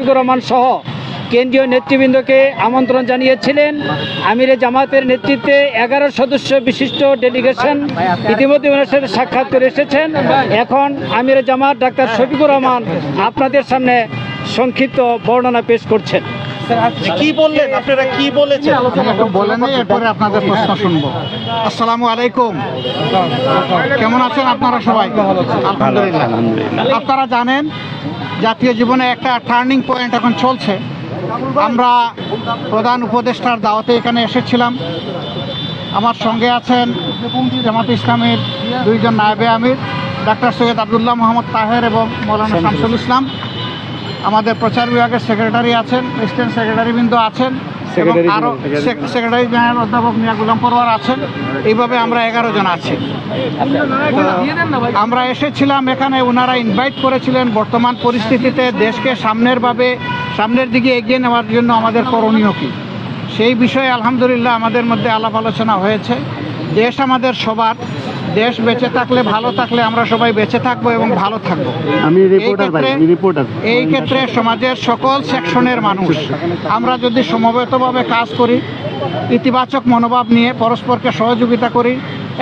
শফিকুর রহমান সহ কেন্দ্রীয় নেতৃবৃন্দকে আমন্ত্রণ জানিয়েছিলেন। আমিরে জামাতের নেতৃত্বে 11 সদস্য বিশিষ্ট ডেলিগেশন ইতিমধ্যে ওনার সাথে সাক্ষাৎ করে এসেছেন। এখন আমিরে জামাত ডাক্তার শফিকুর রহমান আপনাদের সামনে সংক্ষিপ্ত বর্ণনা পেশ করছেন। কি বললেন, আপনারা কি বলেছেন? বলে নেই, এরপরে আপনাদের প্রশ্ন শুনবো। আসসালামু আলাইকুম, কেমন আছেন আপনারা সবাই? আলহামদুলিল্লাহ। আপনারা জানেন জাতীয় জীবনে একটা টার্নিং পয়েন্ট এখন চলছে। আমরা প্রধান উপদেষ্টার দাওয়াতে এখানে এসেছিলাম। আমার সঙ্গে আছেন জামাত ইসলামের 2 জন নায়েবে আমির, ডাক্তার সৈয়দ আব্দুল্লাহ মোহাম্মদ তাহের এবং মৌলানা শামসুল ইসলাম। আমাদের প্রচার বিভাগের সেক্রেটারি আছেন, অ্যাসিস্ট্যান্ট সেক্রেটারিবৃন্দ আছেন এবং আরও সেক্রেটারি জেনারেল অধ্যাপক মিয়া গুলাম পরওয়ার আছেন। এইভাবে আমরা 11 জন আছি। আমরা এসেছিলাম এখানে, ওনারা ইনভাইট করেছিলেন বর্তমান পরিস্থিতিতে দেশকে সামনের দিকে এগিয়ে নেওয়ার জন্য আমাদের করণীয় কী, সেই বিষয়ে আলহামদুলিল্লাহ আমাদের মধ্যে আলাপ আলোচনা হয়েছে। দেশ আমাদের সবার, দেশ বেঁচে থাকলে, ভালো থাকলে আমরা সবাই বেঁচে থাকবো এবং ভালো থাকবো। এই ক্ষেত্রে সমাজের সকল সেকশনের মানুষ আমরা যদি সমবেতভাবে কাজ করি, ইতিবাচক মনোভাব নিয়ে পরস্পরকে সহযোগিতা করি,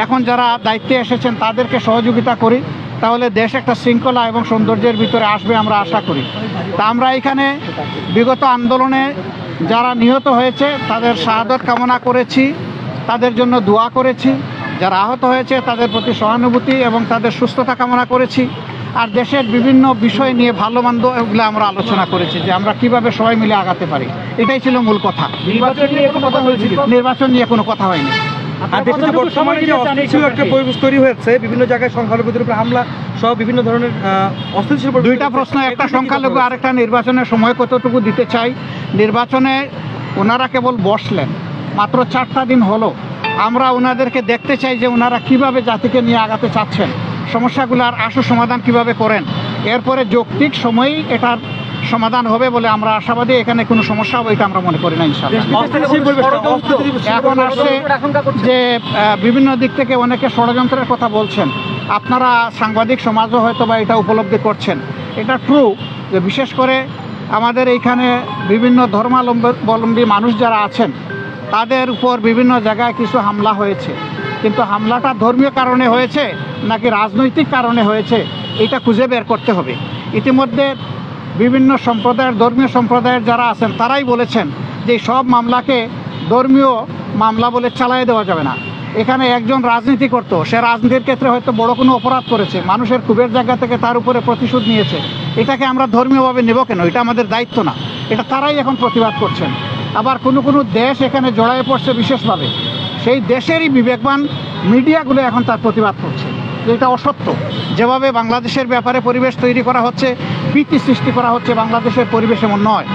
এখন যারা দায়িত্বে এসেছেন তাদেরকে সহযোগিতা করি, তাহলে দেশ একটা শৃঙ্খলা এবং সৌন্দর্যের ভিতরে আসবে আমরা আশা করি। তা আমরা এখানে বিগত আন্দোলনে যারা নিহত হয়েছে তাদের শাহাদত কামনা করেছি, তাদের জন্য দোয়া করেছি। যারা আহত হয়েছে তাদের প্রতি সহানুভূতি এবং তাদের সুস্থতা কামনা করেছি। আর দেশের বিভিন্ন বিষয় নিয়ে ভালো মন্দ এগুলো আমরা আলোচনা করেছি যে আমরা কিভাবে সবাই মিলে আগাতে পারি। এটাই ছিল মূল কথা। নির্বাচন নিয়ে কোনো কথা হয়নি। আর দেশে যে বর্তমানে যে অস্থিতিশীল একটা পরিবেশ তৈরি হয়েছে, বিভিন্ন জায়গায় সংখ্যালঘুদের উপরে হামলা সহ বিভিন্ন ধরনের অস্থিতিশীল। 2টা প্রশ্ন, একটা সংখ্যালঘু, আরেকটা নির্বাচনের সময় কতটুকু দিতে চাই। নির্বাচনে ওনারা কেবল বসলেন, মাত্র 4টা দিন হলো। আমরা ওনাদেরকে দেখতে চাই যে ওনারা কিভাবে জাতিকে নিয়ে আগাতে চাচ্ছেন, সমস্যাগুলোর আশু সমাধান কিভাবে করেন। এরপরে যৌক্তিক সময়েই এটার সমাধান হবে বলে আমরা আশাবাদী। এখানে কোনো সমস্যা হবে এটা আমরা মনে করি না ইনশাআল্লাহ। এখন আসছে যে বিভিন্ন দিক থেকে অনেকে ষড়যন্ত্রের কথা বলছেন, আপনারা সাংবাদিক সমাজও হয়তো বা এটা উপলব্ধি করছেন। এটা ট্রু যে বিশেষ করে আমাদের এইখানে বিভিন্ন ধর্মাবলম্বী মানুষ যারা আছেন তাদের উপর বিভিন্ন জায়গায় কিছু হামলা হয়েছে, কিন্তু হামলাটা ধর্মীয় কারণে হয়েছে নাকি রাজনৈতিক কারণে হয়েছে এটা খুঁজে বের করতে হবে। ইতিমধ্যে বিভিন্ন সম্প্রদায়ের, ধর্মীয় সম্প্রদায়ের যারা আছেন তারাই বলেছেন যে সব মামলাকে ধর্মীয় মামলা বলে চালিয়ে দেওয়া যাবে না। এখানে একজন রাজনীতি করতো, সে রাজনীতির ক্ষেত্রে হয়তো বড় কোনো অপরাধ করেছে, মানুষের ক্ষোভের জায়গা থেকে তার উপরে প্রতিশোধ নিয়েছে, এটাকে আমরা ধর্মীয়ভাবে নেব কেন? এটা আমাদের দায়িত্ব না। এটা তারাই এখন প্রতিবাদ করছেন। আবার কোনো দেশ এখানে জড়ায়ে পড়ছে বিশেষভাবে, সেই দেশেরই বিবেকবান মিডিয়াগুলো এখন তার প্রতিবাদ করছে যে এটা অসত্য। যেভাবে বাংলাদেশের ব্যাপারে পরিবেশ তৈরি করা হচ্ছে, ভীতি সৃষ্টি করা হচ্ছে, বাংলাদেশের পরিবেশ এমন নয়।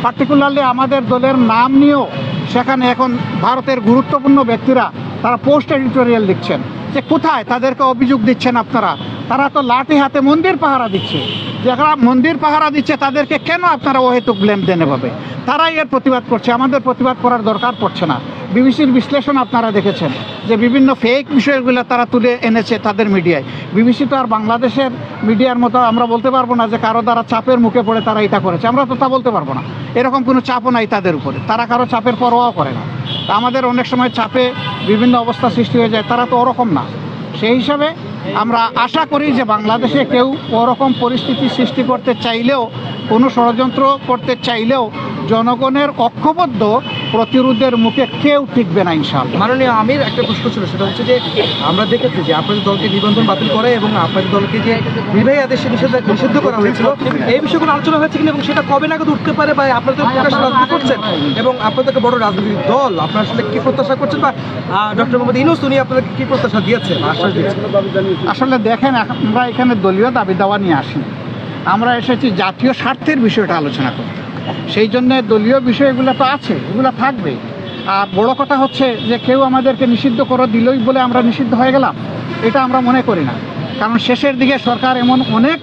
পার্টিকুলারলি আমাদের দলের নাম নিয়েও সেখানে এখন ভারতের গুরুত্বপূর্ণ ব্যক্তিরা তারা পোস্ট এডিটোরিয়াল লিখছেন যে কোথায় তাদেরকে অভিযোগ দিচ্ছেন আপনারা, তারা তো লাঠি হাতে মন্দির পাহারা দিচ্ছে। যারা মন্দির পাহারা দিচ্ছে তাদেরকে কেন আপনারা অহেতুক ব্লেম দেন? এভাবে তারাই এর প্রতিবাদ করছে, আমাদের প্রতিবাদ করার দরকার পড়ছে না। বিবিসির বিশ্লেষণ আপনারা দেখেছেন যে বিভিন্ন ফেক বিষয়গুলো তারা তুলে এনেছে তাদের মিডিয়ায়। বিবিসি তো আর বাংলাদেশের মিডিয়ার মতো আমরা বলতে পারবো না যে কারো দ্বারা চাপের মুখে পড়ে তারা এটা করেছে, আমরা তো তা বলতে পারবো না। এরকম কোনো চাপও নাই তাদের উপরে, তারা কারো চাপের পরোয়াও করে না। তা আমাদের অনেক সময় চাপে বিভিন্ন অবস্থা সৃষ্টি হয়ে যায়, তারা তো ওরকম না। সেই হিসাবে আমরা আশা করি যে বাংলাদেশে কেউ ওরকম পরিস্থিতি সৃষ্টি করতে চাইলেও, কোনো ষড়যন্ত্র করতে চাইলেও জনগণের ঐক্যবদ্ধ প্রতিরোধের মুখে কেউ টিকবে না ইনশাআল্লাহ। মাননীয় আমির, একটা প্রশ্ন ছিল, সেটা হচ্ছে যে আমরা দেখেছি যে আপনাদের দলকে নিবন্ধন বাতিল করে এবং আপনাদের দলকে যে বিবাহী আদেশে নিষিদ্ধ করা হয়েছিল, এই বিষয়গুলো আলোচনা হয়েছে কিনা এবং সেটা কবে নাগাদ উঠতে পারে, বা আপনাদের প্রকাশ রাজনীতি করছেন এবং আপনাদেরকে বড় রাজনৈতিক দল, আপনারা আসলে কী প্রত্যাশা করছেন, বা ডক্টর মোহাম্মদ ইউনূস উনি আপনাদেরকে কী প্রত্যাশা দিয়েছেন, আশ্বাস দিয়েছেন? আসলে দেখেন, আমরা এখানে দলীয় দাবি দাওয়া নিয়ে আসিনি, আমরা এসেছি জাতীয় স্বার্থের বিষয়টা আলোচনা করতে। সেই জন্যে দলীয় বিষয়গুলো তো আছে, এগুলো থাকবে। আর বড় কথা হচ্ছে যে কেউ আমাদেরকে নিষিদ্ধ করে দিলই বলে আমরা নিষিদ্ধ হয়ে গেলাম, এটা আমরা মনে করি না। কারণ শেষের দিকে সরকার এমন অনেক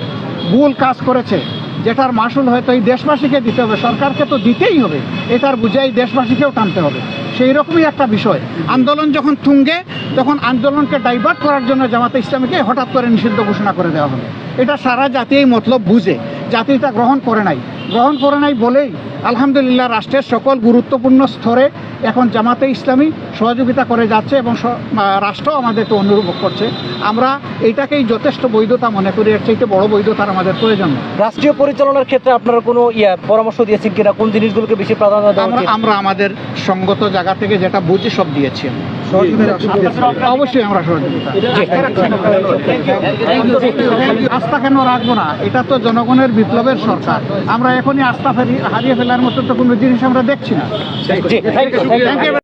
ভুল কাজ করেছে যেটার মাসুল হয়তো এই দেশবাসীকে দিতে হবে, সরকারকে তো দিতেই হবে, এটার বুঝাই দেশবাসীকেও টানতে হবে। সেই রকমই একটা বিষয়। আন্দোলন যখন তুঙ্গে, তখন আন্দোলনকে ডাইভার্ট করার জন্য জামাতে ইসলামীকে হঠাৎ করে নিষিদ্ধ ঘোষণা করে দেওয়া হলো। এটা সারা জাতি এই মতলব বুঝে, জাতিটা গ্রহণ করে নাই বলেই আলহামদুলিল্লাহ রাষ্ট্রের সকল গুরুত্বপূর্ণ স্তরে এখন জামাতে ইসলামী সহযোগিতা করে যাচ্ছে এবং রাষ্ট্র আমাদেরকে অনুরোধ করছে। আমরা এইটাকেই যথেষ্ট বৈধতা মনে করি, এর চাইতে বড় বৈধতার আমাদের প্রয়োজন নেই। রাষ্ট্রীয় পরিচালনার ক্ষেত্রে আপনারা কোনো পরামর্শ দিয়েছেন কিনা, কোন জিনিসগুলোকে বেশি প্রাধান্য দেওয়া উচিত? আমরা আমাদের সঙ্গত জায়গা থেকে যেটা বুঝি সব দিয়েছি। অবশ্যই আমরা সহযোগিতা। আস্থা কেন রাখবো না? এটা তো জনগণের বিপ্লবের সরকার। আমরা এখনই আস্থা হারিয়ে ফেলার মতো তো কোনো জিনিস আমরা দেখছি না। জি, থ্যাংক ইউ।